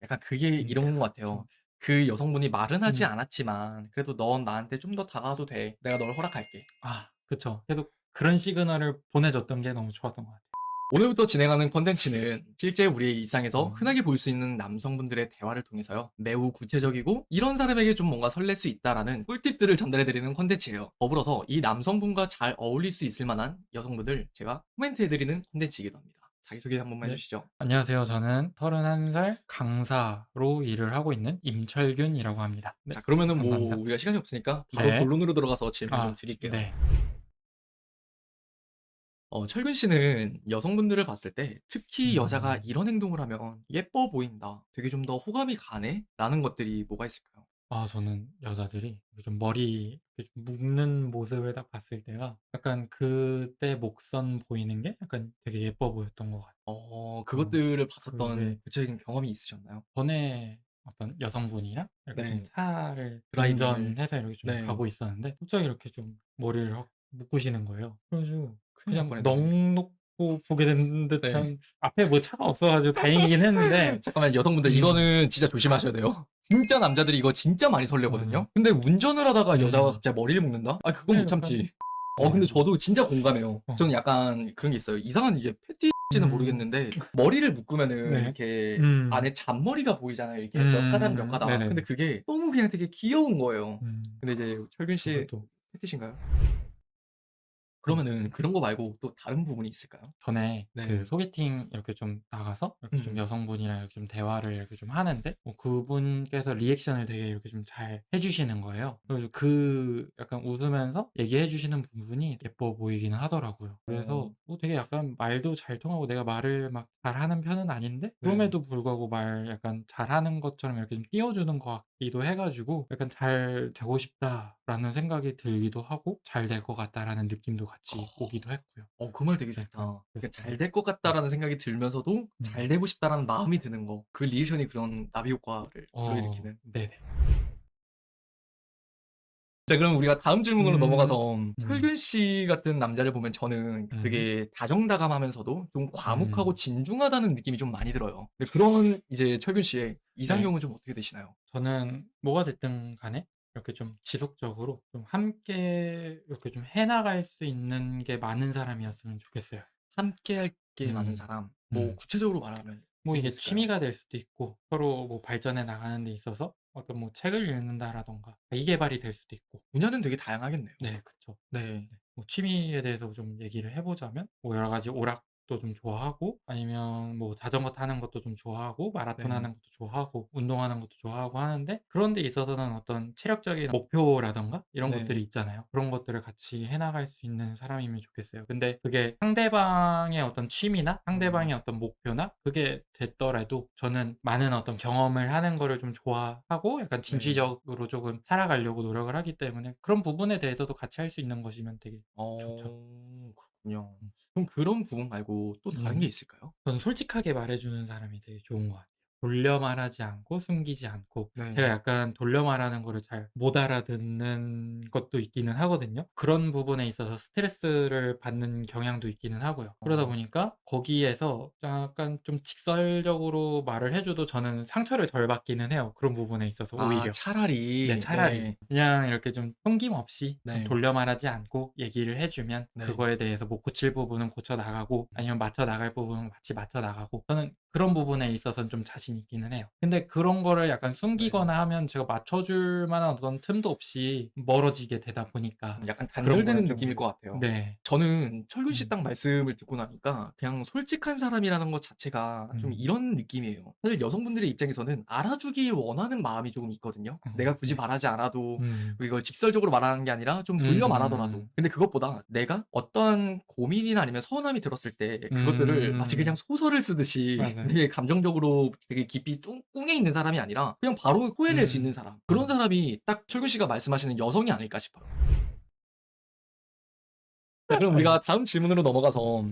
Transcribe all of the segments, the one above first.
약간 그게 이런 것 같아요. 그쵸. 그 여성분이 말은 하지 음. 않았지만 "그래도 넌 나한테 좀 더 다가와도 돼. 내가 널 허락할게." 그쵸. 계속 그런 시그널을 보내줬던 게 너무 좋았던 것 같아요. 오늘부터 진행하는 콘텐츠는 실제 우리의 일상에서 음. 흔하게 볼 수 있는 남성분들의 대화를 통해서요. 매우 구체적이고 '이런 사람에게 좀 뭔가 설렐 수 있다.'라는 꿀팁들을 전달해 드리는 콘텐츠예요. 더불어서 이 남성분과 잘 어울릴 수 있을 만한 여성분들 제가 코멘트해 드리는 콘텐츠이기도 합니다. 자기소개 한 번만 해 네. 주시죠. 안녕하세요. 저는 31살 강사로 일을 하고 있는 임철균이라고 합니다. 네. 자 그러면은 뭐 감사합니다. 우리가 시간이 없으니까 바로 네. 본론으로 들어가서 질문을 좀 드릴게요. 네. 철균 씨는 여성분들을 봤을 때 특히 여자가 음. 이런 행동을 하면 '예뻐 보인다. 되게 좀 더 호감이 가네.'라는 것들이 뭐가 있을까요? 저는 여자들이 이렇게 좀 머리 이렇게 좀 묶는 모습을 딱 봤을 때가 약간 그때 목선 보이는 게 약간 되게 예뻐 보였던 것 같아요. 그것들을 봤었던 그게 구체적인 경험이 있으셨나요? 전에 어떤 여성분이랑 이렇게 좀 네. 차를 드라이빙을. 운전해서 이렇게 좀 네. 가고 있었는데 갑자기 이렇게 좀 머리를 확 묶으시는 거예요. 그래 가지고 큰일 날 그냥 뻔했네. 넋 놓고 보게 된 네. 듯한, 앞에 뭐 차가 없어 가지고 다행이긴 했는데. 잠깐만 여성분들 음. 이거는 진짜 조심하셔야 돼요. 진짜 남자들이 이거 진짜 많이 설레거든요. 맞아요. 근데 운전을 하다가 여자가 네. 갑자기 머리를 묶는다? 그건 네 못 참지. 약간. 네. 근데 저도 진짜 공감해요. 어. 저는 약간 그런 게 있어요. 이상한 이게 패티시인지는 음. 모르겠는데 머리를 묶으면은 네. 이렇게 음. 안에 잔머리가 보이잖아요. 이렇게 몇 가닥, 몇 가닥. 근데 네네네. 그게 너무 그냥 되게 귀여운 거예요. 근데 이제 철균 그쵸. 씨 그것도. 패티신가요? 음. 그러면은 그런 거 말고 또 다른 부분이 있을까요? 전에 그 네. 소개팅 이렇게 좀 나가서 이렇게 좀 음. 여성분이랑 이렇게 좀 대화를 이렇게 좀 하는데 그분께서 리액션을 되게 이렇게 좀 잘 해 주시는 거예요. 그래 가지고 그 약간 웃으면서 얘기해 주시는 부분이 예뻐 보이기는 하더라고요. 어 그래서 되게 약간 말도 잘 통하고, 내가 말을 막 잘하는 편은 아닌데 네. 그럼에도 불구하고 말 약간 잘하는 것처럼 이렇게 좀 띄워 주는 것 같기도 해 가지고 약간 '잘 되고 싶다.'라는 생각이 들기도 하고 '잘 될 것 같다.'라는 느낌도 같이 오기도 했고요. 그 말 되게 약간 좋다. 그 '잘 그랬어요. 될 것 네. 같다.'라는 생각이 들면서도 음. '잘 되고 싶다.'라는 마음이 드는 거. 그 리액션이 그런 나비 효과를 불러일으키는. 네네. 자 그럼 우리가 다음 질문으로 음. 넘어가서 음. 철균 씨 같은 남자를 보면 저는 음. 되게 다정다감하면서도 좀 과묵하고 음. 진중하다는 느낌이 좀 많이 들어요. 근데 그런 이제 철균 씨의 네. 이상형은 좀 어떻게 되시나요? 저는 뭐가 됐든 간에 이렇게 좀 지속적으로 좀 함께 이렇게 좀 해 나갈 수 있는 게 많은 사람이었으면 좋겠어요. 함께할 게 많은 음. 사람. 뭐 음. 구체적으로 말하면 뭐 어떤 게 이게 있을까요? 취미가 될 수도 있고, 서로 뭐 발전해 나가는 데 있어서 어떤 뭐 책을 읽는다라든가 자기 계발이 될 수도 있고. 분야는 되게 다양하겠네요. 네 그쵸. 네. 네. 뭐 취미에 대해서 좀 얘기를 해 보자면 뭐 여러 가지 오락도 좀 좋아하고, 아니면 뭐 자전거 타는 것도 좀 좋아하고, 마라톤 네. 하는 것도 좋아하고, 운동하는 것도 좋아하고 하는데, 그런 데 있어서는 어떤 체력적인 목표라든가 이런 것들이 네. 있잖아요. 그런 것들을 같이 해 나갈 수 있는 사람이면 좋겠어요. 근데 그게 상대방의 어떤 취미나 음. 상대방의 어떤 목표나 그게 됐더라도, 저는 많은 어떤 경험을 하는 거를 좀 좋아하고 약간 네. 진취적으로 쪼금 살아가려고 노력을 하기 때문에, 그런 부분에 대해서도 같이 할 수 있는 것이면 되게 좋죠. 그렇군요. 음. 그럼 그런 부분 말고 또 다른 게 음. 있을까요? 저는 솔직하게 말해 주는 사람이 되게 좋은 것 같아요. 돌려 말하지 않고 숨기지 않고. 제가 네. 약간 돌려 말하는 거를 잘 못 알아듣는 것도 있기는 하거든요. 그런 부분에 있어서 스트레스를 받는 경향도 있기는 하고요. 그러다 어. 보니까 거기에서 약간 좀 직설적으로 말을 해 줘도 저는 상처를 덜 받기는 해요, 그런 부분에 있어서 오히려. 네 차라리. 차라리. 네. 그냥 이렇게 좀 숨김없이 좀 네. 돌려 말하지 않고 얘기를 해 주면, 네. 그거에 대해서 뭐 고칠 부분은 고쳐 나가고, 아니면 맞춰 나갈 부분은 같이 맞춰 나가고, 저는 그런 부분에 있어서는 좀 자신 있기는 해요. 근데 그런 거를 약간 네. 숨기거나 하면 제가 맞춰 줄 만한 어떤 틈도 없이 멀어지게 되다 보니까 약간 그런 거는 단절되는 느낌일 좀. 것 같아요. 네. 저는 철균 씨 음. 딱 말씀을 듣고 나니까 그냥 솔직한 사람이라는 것 자체가 좀 음. 이런 느낌이에요. 사실 여성분들의 입장에서는 알아주길 원하는 마음이 조금 있거든요. 내가 굳이 네. 말하지 않아도 음. 이걸 직설적으로 말하는 게 아니라 좀 돌려 말하더라도. 음음음. 근데 그것보다 내가 어떠한 고민이나 아니면 서운함이 들었을 때 그것들을 마치 그냥 음. 소설을 쓰듯이 맞아요. 되게 감정적으로 되게 깊이 뚱 꿍해 있는 사람이 아니라 그냥 바로 토해낼 수 있는 음. 사람. 그런 음. 사람이 딱 철균 씨가 말씀하시는 여성이 아닐까 싶어요. 자 그럼 네. 우리가 다음 질문으로 넘어가서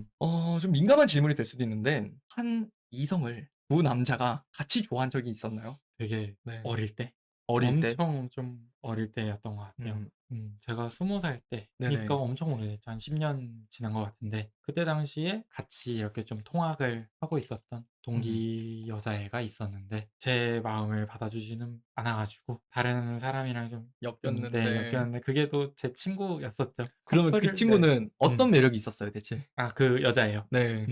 좀 민감한 질문이 될 수도 있는데 한 이성을 두 남자가 같이 좋아한 적이 있었나요? 되게 네. 어릴 때? 어릴 때? 엄청 좀 어릴 때였던 것 같아요. 음. 제가 20살 때니까 네네. 엄청 오래됐죠. 한 10년 지난 것 같은데 그때 당시에 같이 이렇게 좀 통학을 하고 있었던 음. 동기 여자애가 있었는데 제 마음을 받아주지는 않아 가지고 다른 사람이랑 좀 네 엮였는데 엮였는데 그게 또 제 친구였었죠. 그러면 그 커플을 네. 친구는 음. 어떤 매력이 있었어요 대체? 그 여자애요. 네.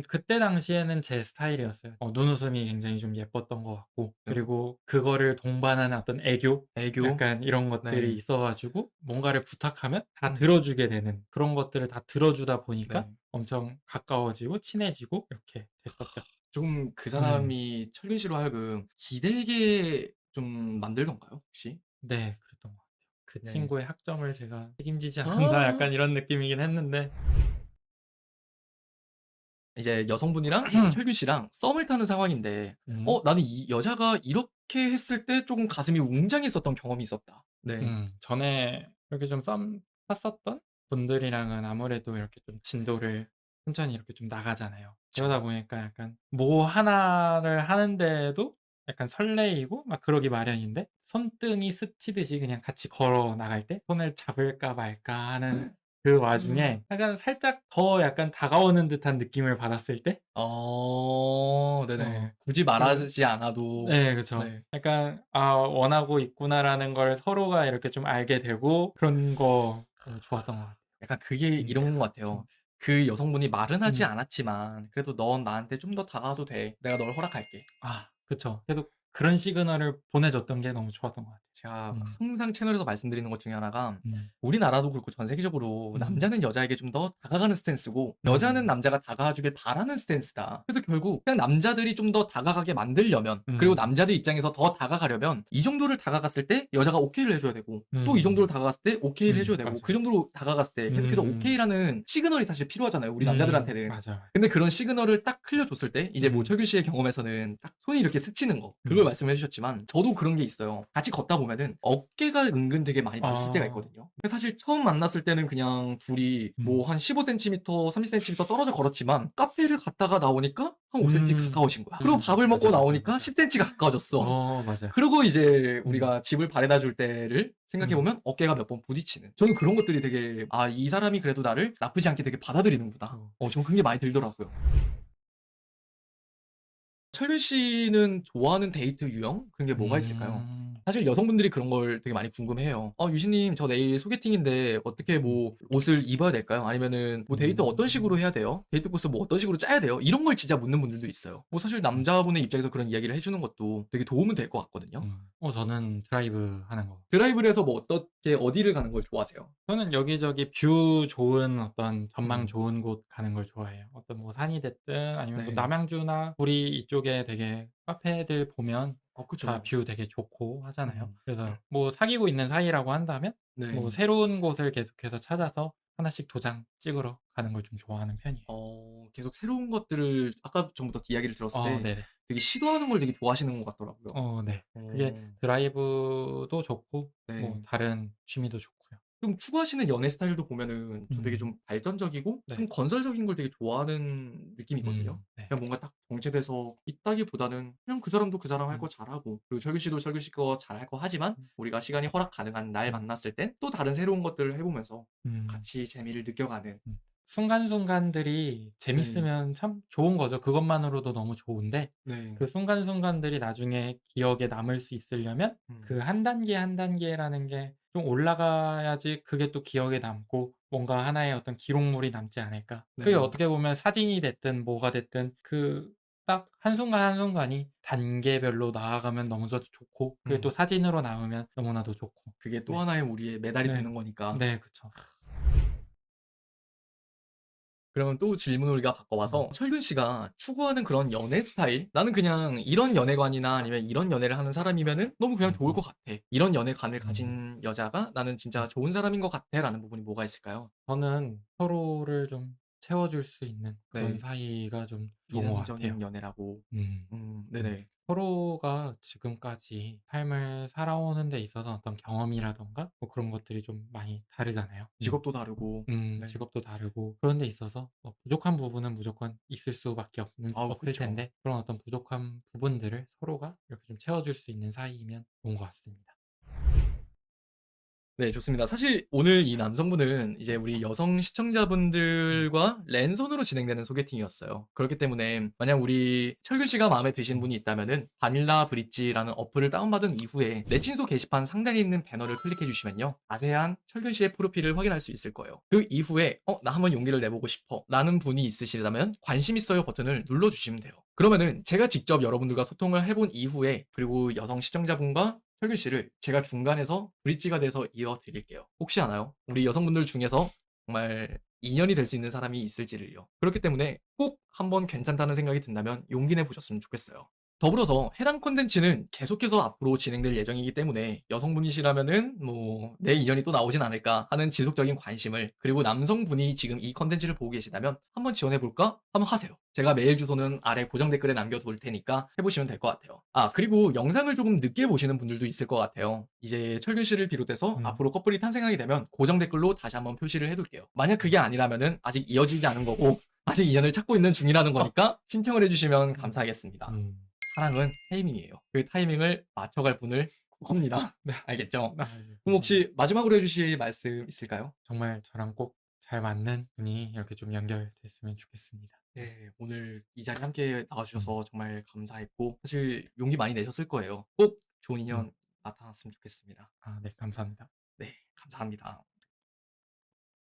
그때 당시에는 제 스타일이었어요. 눈웃음이 굉장히 좀 예뻤던 것 같고 네. 그리고 그거를 동반하는 어떤 애교? 애교? 약간 이런 것들이 네. 있어 가지고 뭔가를 부탁하면 다 음. 들어주게 되는 그런 것들을 다 들어주다 보니까 네. 엄청 가까워지고 친해지고 이렇게 됐었죠. 좀 그 네. 사람이 철균 씨로 하여금 기대게 좀 만들던가요 혹시? 네. 그랬던 것 같아요. 그 네. 친구의 학점을 제가 책임지지 않았나 아. 약간 이런 느낌이긴 했는데 이제 여성분이랑 철균 씨랑 썸을 타는 상황인데 음. 나는 이 여자가 이렇게 했을 때 쪼금 가슴이 웅장했었던 경험이 있었다. 네. 전에 이렇게 좀 썸 탔었던 분들이랑은 아무래도 이렇게 좀 진도를 천천히 이렇게 좀 나가잖아요. 그러다 그쵸. 보니까 약간 뭐 하나를 하는데도 약간 설레이고 막 그러기 마련인데 손등이 스치듯이 그냥 같이 걸어 나갈 때 손을 잡을까 말까 하는 그 와중에 약간 살짝 더 약간 다가오는 듯한 느낌을 받았을 때 네네. 어 굳이 그 말하지 않아도 네 그쵸. 네. 약간 '아 원하고 있구나.'라는 걸 서로가 이렇게 좀 알게 되고 그런 거 좋았던 것 같아요. 약간 그게 음. 이런 것 같아요. 그 여성분이 말은 하지 음. 않았지만 그래도 "넌 나한테 좀 더 다가와도 돼. 내가 널 허락할게." 그쵸. 계속 그런 시그널을 보내줬던 게 너무 좋았던 것 같아요. 제가 음. 항상 채널에서 말씀드리는 것 중에 하나가 음. 우리나라도 그렇고 전 세계적으로 음. 남자는 여자에게 좀 더 다가가는 스탠스고 여자는 음. 남자가 다가와 주길 바라는 스탠스다. 그래서 결국 그냥 남자들이 좀 더 다가가게 만들려면 그리고 음. 남자들 입장에서 더 다가가려면 이 정도를 다가갔을 때 여자가 오케이를 해 줘야 되고 또 이 정도로 음. 다가갔을 때 오케이를 해 줘야 되고 그 맞아요. 정도로 다가갔을 때 계속해서 음. 오케이라는 시그널이 사실 필요하잖아요, 우리 남자들한테는. 맞아요. 근데 그런 시그널을 딱 흘려 줬을 때 이제 뭐 음. 철규 씨의 경험에서는 딱 손이 이렇게 스치는 거 그걸 음. 말씀해 주셨지만 저도 그런 게 있어요. 같이 걷다 보면은 어깨가 은근 되게 많이 맞을 때가 아. 있거든요. 근데 사실 처음 만났을 때는 그냥 둘이 뭐 음. 한 15 센티미터, 30 센티미터 떨어져 걸었지만 카페를 갔다가 나오니까 한 5 센티 음. 가까워진 거야. 그리고 밥을 먹고 나오니까 맞아요. 10 센티가 가까워졌어. 맞아요. 그러고 이제 음. 우리가 집을 바래다 줄 때를 생각해 음. 보면 어깨가 몇 번 부딪히는. 저는 그런 것들이 되게 '아 이 사람이 그래도 나를 나쁘지 않게 되게 받아들이는구나.' 어. 전 그런 게 많이 들더라고요. 철민 씨는 좋아하는 데이트 유형? 그런 게 뭐가 있을까요? 음. 사실 여성분들이 그런 걸 되게 많이 궁금해해요. 유진님 저 내일 소개팅인데 어떻게 음. 뭐 옷을 입어야 될까요? 아니면은 뭐 데이트 어떤 식으로 음. 해야 돼요? 데이트 코스 뭐 어떤 식으로 짜야 돼요? 이런 걸 진짜 묻는 분들도 있어요. 뭐 사실 음. 남자분의 입장에서 그런 이야기를 해 주는 것도 되게 도움은 될 것 같거든요. 저는 드라이브 하는 거. 드라이브를 해서 뭐 어떻게 어디를 가는 걸 좋아하세요? 저는 여기저기 뷰 좋은 어떤 전망 음. 좋은 곳 가는 걸 좋아해요. 어떤 뭐 산이 됐든 아니면 뭐 네. 남양주나 구리 이쪽에 되게 카페들 보면 다 그쵸. 뷰 되게 좋고 하잖아요. 음. 그래서 뭐 사귀고 있는 사이라고 한다면 뭐 네. 새로운 곳을 계속해서 찾아서 하나씩 도장 찍으러 가는 걸 좀 좋아하는 편이에요. 계속 새로운 것들을 아까 전부터 이야기를 들었을 때 네네. 되게 시도하는 걸 되게 좋아하시는 것 같더라고요. 네. 그게 어. 드라이브도 좋고 뭐 네. 다른 취미도 좋고요. 좀 추구하시는 연애 스타일도 보면은 저 되게 음. 좀 발전적이고 네. 좀 건설적인 걸 되게 좋아하는 느낌이거든요. 네. 그냥 뭔가 딱 정체돼서 있다기보다는 그냥 그 사람도 그 사람 할 거 음. 잘하고 그리고 철규 씨도 철규 씨 거 잘할 거 하지만 우리가 시간이 허락 가능한 날 음. 만났을 땐 또 다른 새로운 것들을 해 보면서 음. 같이 재미를 느껴가는 순간순간들이 네. 재밌으면 참 좋은 거죠. 그것만으로도 너무 좋은데 네. 그 순간순간들이 나중에 기억에 남을 수 있으려면 그 음. 한 단계 한 단계라는 게 좀 올라가야지 그게 또 기억에 남고 뭔가 하나의 어떤 기록물이 남지 않을까. 그게 네. 어떻게 보면 사진이 됐든 뭐가 됐든 그 딱 한순간 한순간이 단계별로 나아가면 너무나도 좋고 그게 또 음. 사진으로 남으면 너무나도 좋고. 그게 또 네. 하나의 우리의 메달이 네. 되는 거니까. 네 그쵸. 그러면 또 질문을 우리가 음. 바꿔봐서 철균 씨가 추구하는 그런 연애 스타일? 나는 그냥 이런 연애관이나 아니면 이런 연애를 하는 사람이면은 너무 그냥 좋을 음음. 것 같아. 이런 연애관을 음. 가진 여자가 나는 음. 진짜 좋은 사람인 것 같아. 라는 부분이 뭐가 있을까요? 저는 서로를 좀 채워줄 수 있는 그런 네. 사이가 좀 좋은 것 같아요. 이능적인 연애라고. 음. 음. 네네. 서로가 지금까지 삶을 살아오는 데 있어서 어떤 경험이라든가 뭐 그런 것들이 좀 많이 다르잖아요. 직업도 다르고. 네. 직업도 다르고 그런 데 있어서 부족한 부분은 무조건 있을 수밖에 아우 없을 그쵸. 텐데 그런 어떤 부족한 부분들을 서로가 이렇게 좀 채워줄 수 있는 사이이면 좋은 것 같습니다. 네 좋습니다. 사실 오늘 이 남성분은 이제 우리 여성 음. 시청자분들과 랜선으로 진행되는 소개팅이었어요. 그렇기 때문에 만약 우리 철균 씨가 마음에 드시는 음. 분이 있다면은 바닐라 브릿지라는 어플을 다운받은 이후에 내 친소 게시판 상단에 있는 배너를 클릭해 주시면요. 자세한 철균 씨의 프로필을 확인할 수 있을 거예요. 그 이후에 '나 한번 용기를 내보고 싶어.'라는 분이 있으시다면 "관심 있어요." 버튼을 눌러 주시면 돼요. 그러면은 제가 직접 여러분들과 소통을 해본 이후에 그리고 여성 시청자분과 철규 씨를 제가 중간에서 브릿지가 돼서 이어 드릴게요. 혹시 아나요? 우리 여성분들 중에서 정말 인연이 될 수 있는 사람이 있을지를요. 그렇기 때문에 꼭 한번 괜찮다는 생각이 든다면 용기 내 보셨으면 좋겠어요. 더불어서 해당 콘텐츠는 계속해서 앞으로 진행될 예정이기 때문에 여성분이시라면은 뭐 '내 인연이 또 나오진 않을까.' 하는 지속적인 관심을 그리고 남성분이 지금 이 콘텐츠를 보고 계시다면 '한번 지원해 볼까?' 한번 하세요. 제가 메일 주소는 아래 고정 댓글에 남겨 둘 테니까 해 보시면 될 것 같아요. 그리고 영상을 조금 늦게 보시는 분들도 있을 것 같아요. 이제 철균 씨를 비롯해서 음. 앞으로 커플이 탄생하게 되면 고정 댓글로 다시 한번 표시를 해 둘게요. 만약 그게 아니라면은 아직 이어지지 않은 거고 아직 인연을 찾고 있는 중이라는 어. 거니까 신청을 해 주시면 음. 감사하겠습니다. 음. 사랑은 타이밍이에요. 그 타이밍을 맞춰갈 분을 구합니다. 네. 알겠죠? 예. 그럼 감사합니다. 혹시 마지막으로 해 주실 말씀 있을까요? 정말 저랑 꼭 잘 맞는 분이 이렇게 좀 연결됐으면 좋겠습니다. 네. 네. 오늘 이 자리에 함께 나와 음. 주셔서 정말 감사했고 사실 용기 많이 내셨을 거예요. 꼭 좋은 음. 인연 나타났으면 좋겠습니다. 네. 감사합니다. 네. 감사합니다.